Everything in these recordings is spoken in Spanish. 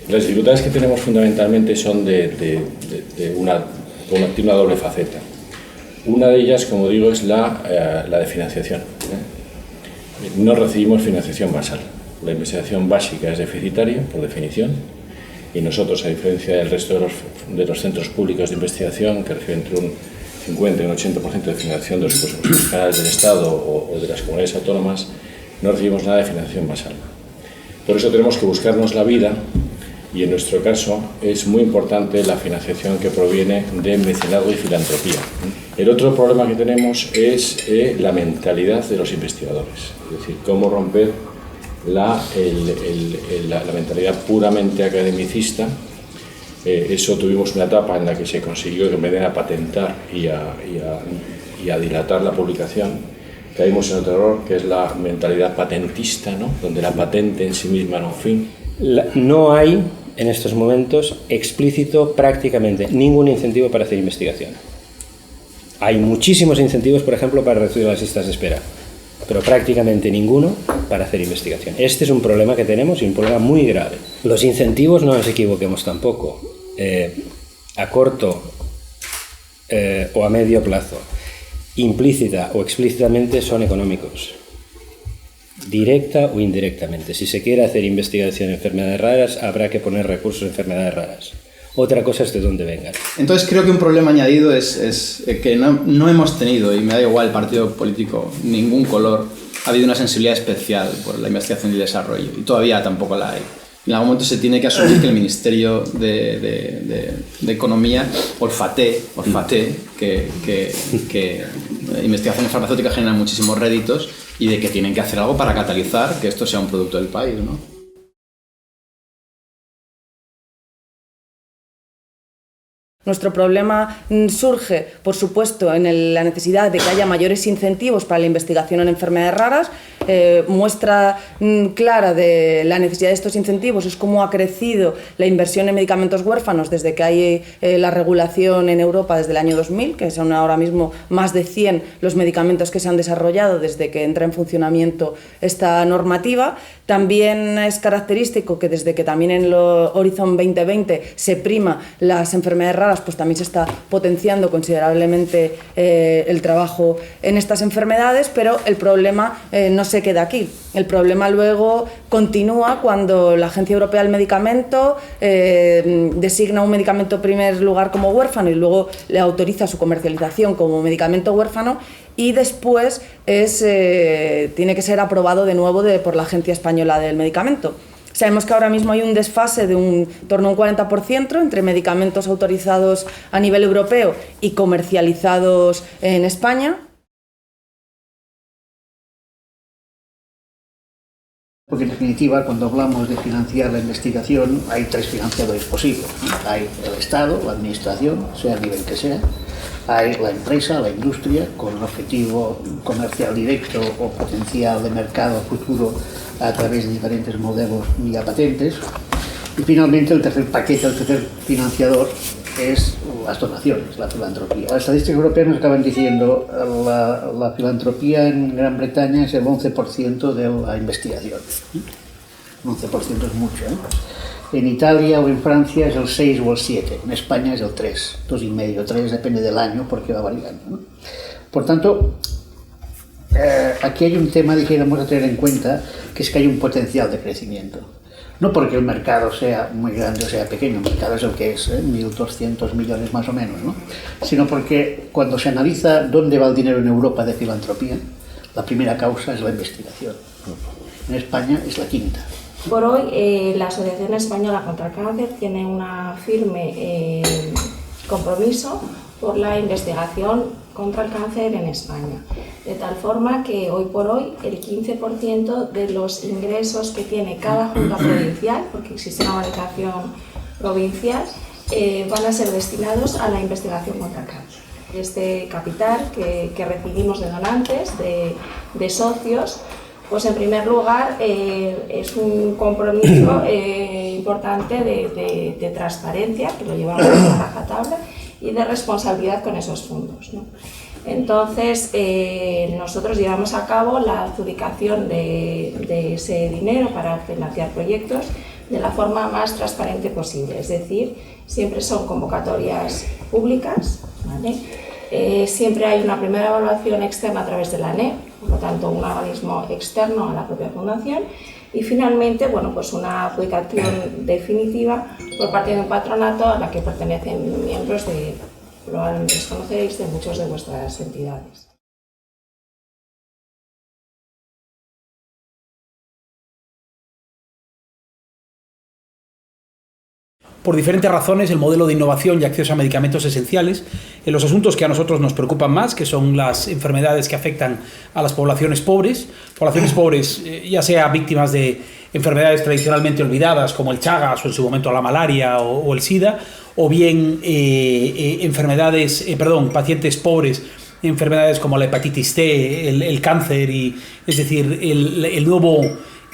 Las dificultades que tenemos fundamentalmente son tiene una doble faceta. Una de ellas, como digo, es la de financiación. No recibimos financiación basal. La investigación básica es deficitaria, por definición, y nosotros, a diferencia del resto de los centros públicos de investigación, que reciben entre un 50 y un 80% de financiación de los presupuestos generales del Estado o de las comunidades autónomas, no recibimos nada de financiación basal. Por eso tenemos que buscarnos la vida, y en nuestro caso es muy importante la financiación que proviene de mecenazgo y filantropía. El otro problema que tenemos es la mentalidad de los investigadores, es decir, cómo romper la mentalidad puramente academicista. Eso tuvimos una etapa en la que se consiguió que en vez de patentar y a dilatar la publicación, caímos en otro error, que es la mentalidad patentista, ¿no? Donde la patente en sí misma no es un fin. No hay en estos momentos explícito prácticamente ningún incentivo para hacer investigación. Hay muchísimos incentivos, por ejemplo, para reducir las listas de espera, pero prácticamente ninguno para hacer investigación. Este es un problema que tenemos y un problema muy grave. Los incentivos, no nos equivoquemos tampoco, a corto o a medio plazo, implícita o explícitamente, son económicos, directa o indirectamente. Si se quiere hacer investigación en enfermedades raras, habrá que poner recursos en enfermedades raras. Otra cosa es de dónde vengan. Entonces creo que un problema añadido es que no hemos tenido, y me da igual el partido político, ningún color, ha habido una sensibilidad especial por la investigación y el desarrollo, y todavía tampoco la hay. En algún momento se tiene que asumir que el Ministerio de Economía olfatee que investigaciones farmacéuticas generan muchísimos réditos y de que tienen que hacer algo para catalizar que esto sea un producto del país, ¿no? Nuestro problema surge, por supuesto, en la necesidad de que haya mayores incentivos para la investigación en enfermedades raras. Muestra clara de la necesidad de estos incentivos es cómo ha crecido la inversión en medicamentos huérfanos desde que hay la regulación en Europa desde el año 2000, que son ahora mismo más de 100 los medicamentos que se han desarrollado desde que entra en funcionamiento esta normativa. También es característico que desde que también en el Horizon 2020 se prima las enfermedades raras, pues también se está potenciando considerablemente el trabajo en estas enfermedades, pero el problema no se queda aquí. El problema luego continúa cuando la Agencia Europea del Medicamento designa un medicamento en primer lugar como huérfano y luego le autoriza su comercialización como medicamento huérfano, y después tiene que ser aprobado de nuevo por la Agencia Española del Medicamento. Sabemos que ahora mismo hay un desfase de en torno a un 40% entre medicamentos autorizados a nivel europeo y comercializados en España. Porque en definitiva, cuando hablamos de financiar la investigación, hay tres financiadores posibles, ¿no? Hay el Estado, la Administración, sea a nivel que sea, hay la empresa, la industria, con un objetivo comercial directo o potencial de mercado futuro a través de diferentes modelos vía patentes, y finalmente el tercer paquete, el tercer financiador es las donaciones, la filantropía. Las estadísticas europeas nos acaban diciendo la filantropía en Gran Bretaña es el 11% de la investigación. 11% es mucho, ¿eh? En Italia o en Francia es el 6 o el 7, en España es el 3, 2,5, 3, depende del año porque va variando, ¿no? Por tanto, aquí hay un tema, dijéramos, a tener en cuenta, que es que hay un potencial de crecimiento. No porque el mercado sea muy grande o sea pequeño, el mercado es el que es, 1.200 millones más o menos, ¿no? Sino porque cuando se analiza dónde va el dinero en Europa de filantropía, la primera causa es la investigación. En España es la quinta. Por hoy, la Asociación Española contra el Cáncer tiene un firme compromiso por la investigación contra el cáncer en España, de tal forma que hoy por hoy el 15% de los ingresos que tiene cada junta provincial, porque existe una organización provincial, van a ser destinados a la investigación contra el cáncer. Este capital que recibimos de donantes, de socios, pues en primer lugar es un compromiso importante de transparencia, que lo llevamos a rajatabla, y de responsabilidad con esos fondos, ¿no? Entonces, nosotros llevamos a cabo la adjudicación de ese dinero para financiar proyectos de la forma más transparente posible, es decir, siempre son convocatorias públicas, ¿vale? Siempre hay una primera evaluación externa a través de la ANEF, por lo tanto un organismo externo a la propia fundación, y finalmente, bueno, pues una adjudicación definitiva por parte de un patronato a la que pertenecen miembros de, probablemente los conoceréis, de muchas de vuestras entidades. Por diferentes razones, el modelo de innovación y acceso a medicamentos esenciales, en los asuntos que a nosotros nos preocupan más, que son las enfermedades que afectan a las poblaciones pobres, ya sea víctimas de enfermedades tradicionalmente olvidadas como el Chagas o en su momento la malaria o el SIDA, o bien pacientes pobres, enfermedades como la hepatitis C, el cáncer, es decir, el nuevo...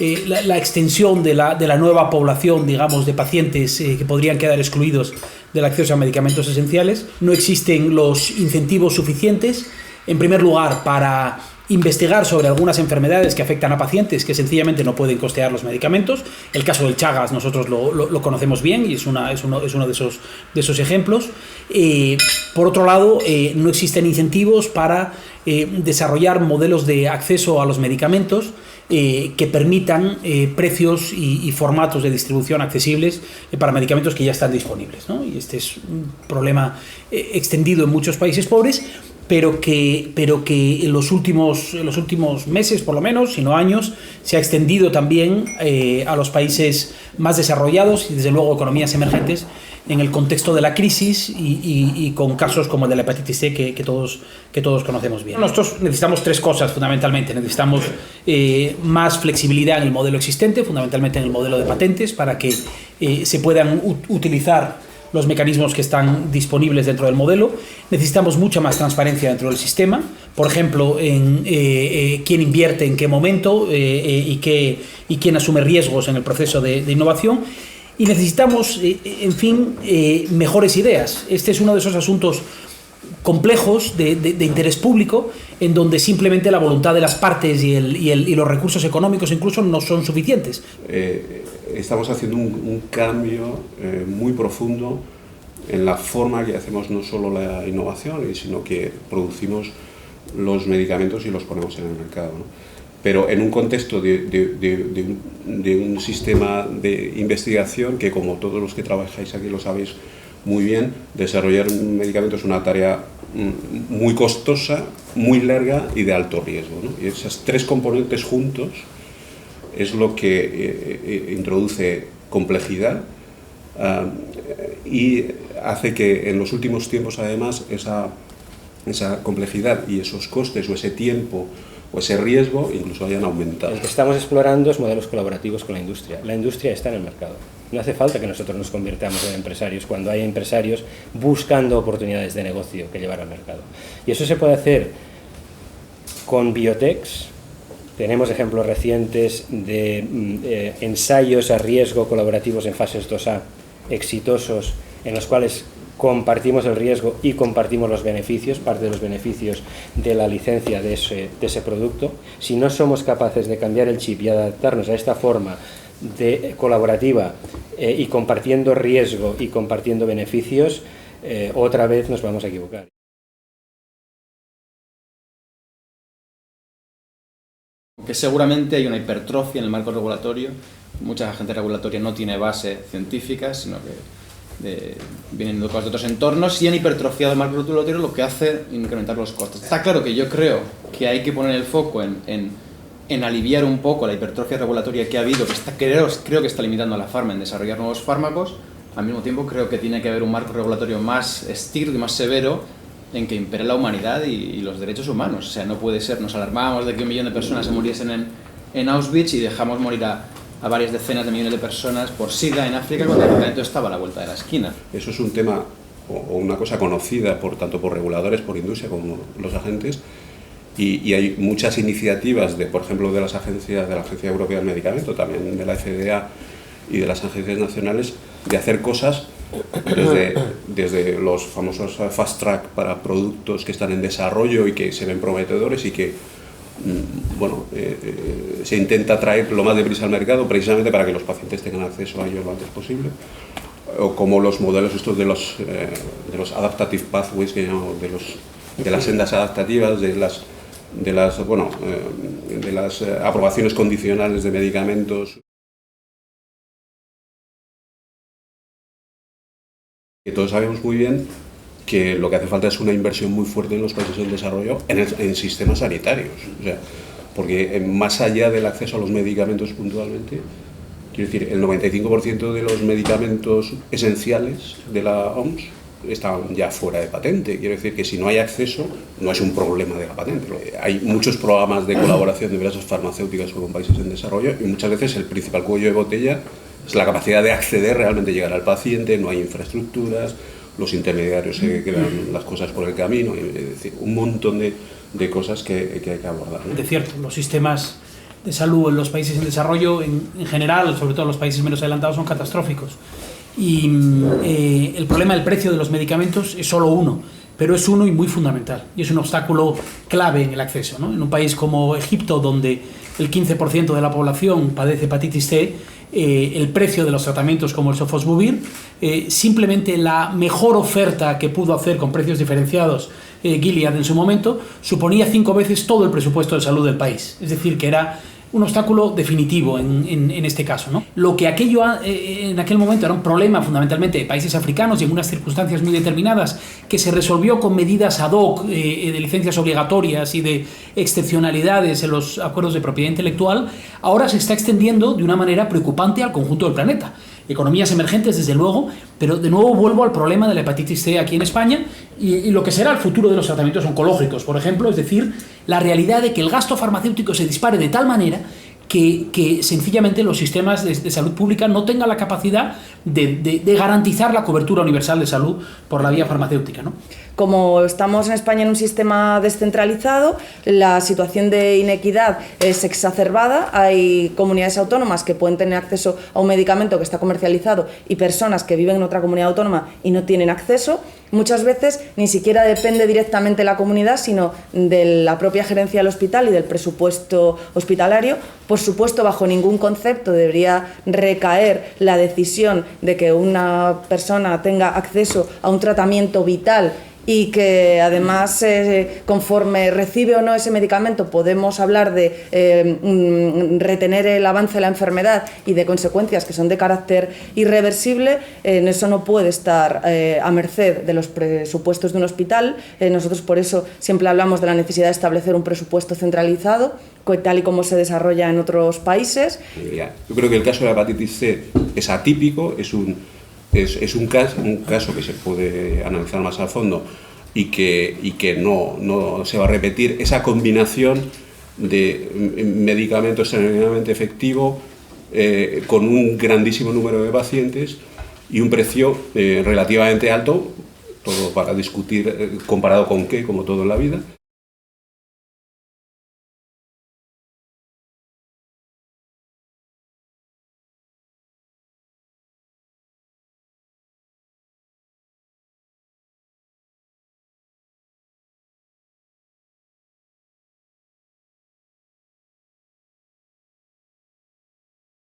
La extensión de la nueva población, digamos, de pacientes que podrían quedar excluidos del acceso a medicamentos esenciales. No existen los incentivos suficientes, en primer lugar, para investigar sobre algunas enfermedades que afectan a pacientes que sencillamente no pueden costear los medicamentos. El caso del Chagas nosotros lo conocemos bien y es uno de esos ejemplos. Por otro lado, no existen incentivos para desarrollar modelos de acceso a los medicamentos que permitan precios y formatos de distribución accesibles para medicamentos que ya están disponibles, ¿no? Y este es un problema extendido en muchos países pobres, pero que en los últimos meses, por lo menos, si no años, se ha extendido también a los países más desarrollados y, desde luego, economías emergentes, en el contexto de la crisis y con casos como el de la hepatitis C que todos conocemos bien. Nosotros necesitamos tres cosas fundamentalmente. Necesitamos más flexibilidad en el modelo existente, fundamentalmente en el modelo de patentes, para que se puedan utilizar los mecanismos que están disponibles dentro del modelo. Necesitamos mucha más transparencia dentro del sistema, por ejemplo, en quién invierte en qué momento y quién asume riesgos en el proceso de innovación. Y necesitamos, en fin, mejores ideas. Este es uno de esos asuntos complejos de interés público, en donde simplemente la voluntad de las partes y los recursos económicos incluso no son suficientes. Estamos haciendo un cambio muy profundo en la forma que hacemos no solo la innovación, sino que producimos los medicamentos y los ponemos en el mercado, ¿no? Pero en un contexto de un sistema de investigación que, como todos los que trabajáis aquí lo sabéis muy bien, desarrollar un medicamento es una tarea muy costosa, muy larga y de alto riesgo, ¿no? Y esas tres componentes juntos es lo que introduce complejidad y hace que en los últimos tiempos, además, esa complejidad y esos costes o ese tiempo o ese riesgo incluso hayan aumentado. Lo que estamos explorando es modelos colaborativos con la industria. La industria está en el mercado. No hace falta que nosotros nos convirtamos en empresarios cuando hay empresarios buscando oportunidades de negocio que llevar al mercado. Y eso se puede hacer con biotechs. Tenemos ejemplos recientes de ensayos a riesgo colaborativos en fases 2A exitosos, en los cuales compartimos el riesgo y compartimos los beneficios, parte de los beneficios de la licencia de ese producto. Si no somos capaces de cambiar el chip y adaptarnos a esta forma colaborativa y compartiendo riesgo y compartiendo beneficios, otra vez nos vamos a equivocar. Que seguramente hay una hipertrofia en el marco regulatorio. Mucha agente regulatoria no tiene base científica, sino que vienen educados de otros entornos, y han hipertrofiado el marco regulatorio, lo que hace incrementar los costes. Está claro que yo creo que hay que poner el foco en aliviar un poco la hipertrofia regulatoria que ha habido, creo que está limitando a la farma en desarrollar nuevos fármacos. Al mismo tiempo creo que tiene que haber un marco regulatorio más estricto y más severo en que impere la humanidad y los derechos humanos. O sea, no puede ser, nos alarmábamos de que 1 millón de personas se muriesen en Auschwitz y dejamos morir a varias decenas de millones de personas por SIDA en África cuando el tratamiento estaba a la vuelta de la esquina. Eso es un tema o una cosa conocida tanto por reguladores, por industria, como los agentes, y hay muchas iniciativas, por ejemplo, de las agencias, de la Agencia Europea del Medicamento, también de la FDA y de las agencias nacionales, de hacer cosas desde los famosos fast track para productos que están en desarrollo y que se ven prometedores y que bueno, se intenta traer lo más deprisa al mercado precisamente para que los pacientes tengan acceso a ello lo antes posible, o como los modelos estos de los adaptative pathways, que llamamos, de las sendas adaptativas, de las aprobaciones condicionales de medicamentos. Que todos sabemos muy bien que lo que hace falta es una inversión muy fuerte en los países en desarrollo en sistemas sanitarios. O sea, porque más allá del acceso a los medicamentos puntualmente, quiero decir, el 95% de los medicamentos esenciales de la OMS están ya fuera de patente. Quiero decir que si no hay acceso, no es un problema de la patente. Hay muchos programas de colaboración de diversas farmacéuticas con países en desarrollo y muchas veces el principal cuello de botella es la capacidad de acceder, realmente llegar al paciente, no hay infraestructuras, los intermediarios se quedan las cosas por el camino, es decir, un montón de cosas que hay que abordar, ¿no? De cierto, los sistemas de salud en los países en desarrollo, en general, sobre todo en los países menos adelantados, son catastróficos. Y el problema del precio de los medicamentos es solo uno, pero es uno y muy fundamental, y es un obstáculo clave en el acceso, ¿no? En un país como Egipto, donde el 15% de la población padece hepatitis C, el precio de los tratamientos como el sofosbuvir, simplemente la mejor oferta que pudo hacer con precios diferenciados Gilead en su momento, suponía 5 veces todo el presupuesto de salud del país. Es decir, que era un obstáculo definitivo en este caso, ¿no? Lo que en aquel momento era un problema fundamentalmente de países africanos y en unas circunstancias muy determinadas, que se resolvió con medidas ad hoc de licencias obligatorias y de excepcionalidades en los acuerdos de propiedad intelectual, ahora se está extendiendo de una manera preocupante al conjunto del planeta. Economías emergentes, desde luego, pero de nuevo vuelvo al problema de la hepatitis C aquí en España y lo que será el futuro de los tratamientos oncológicos, por ejemplo, es decir, la realidad de que el gasto farmacéutico se dispare de tal manera que sencillamente los sistemas de salud pública no tengan la capacidad de garantizar la cobertura universal de salud por la vía farmacéutica, ¿no? Como estamos en España en un sistema descentralizado, la situación de inequidad es exacerbada. Hay comunidades autónomas que pueden tener acceso a un medicamento que está comercializado y personas que viven en otra comunidad autónoma y no tienen acceso. Muchas veces ni siquiera depende directamente de la comunidad, sino de la propia gerencia del hospital y del presupuesto hospitalario. Por supuesto, bajo ningún concepto debería recaer la decisión de que una persona tenga acceso a un tratamiento vital y que además conforme recibe o no ese medicamento podemos hablar de retener el avance de la enfermedad y de consecuencias que son de carácter irreversible. Eso no puede estar a merced de los presupuestos de un hospital. Nosotros por eso siempre hablamos de la necesidad de establecer un presupuesto centralizado, tal y como se desarrolla en otros países. Yo creo que el caso de la hepatitis C es atípico, es un caso que se puede analizar más a fondo y que no se va a repetir esa combinación de medicamentos extremadamente efectivo con un grandísimo número de pacientes y un precio relativamente alto, todo para discutir comparado con qué, como todo en la vida.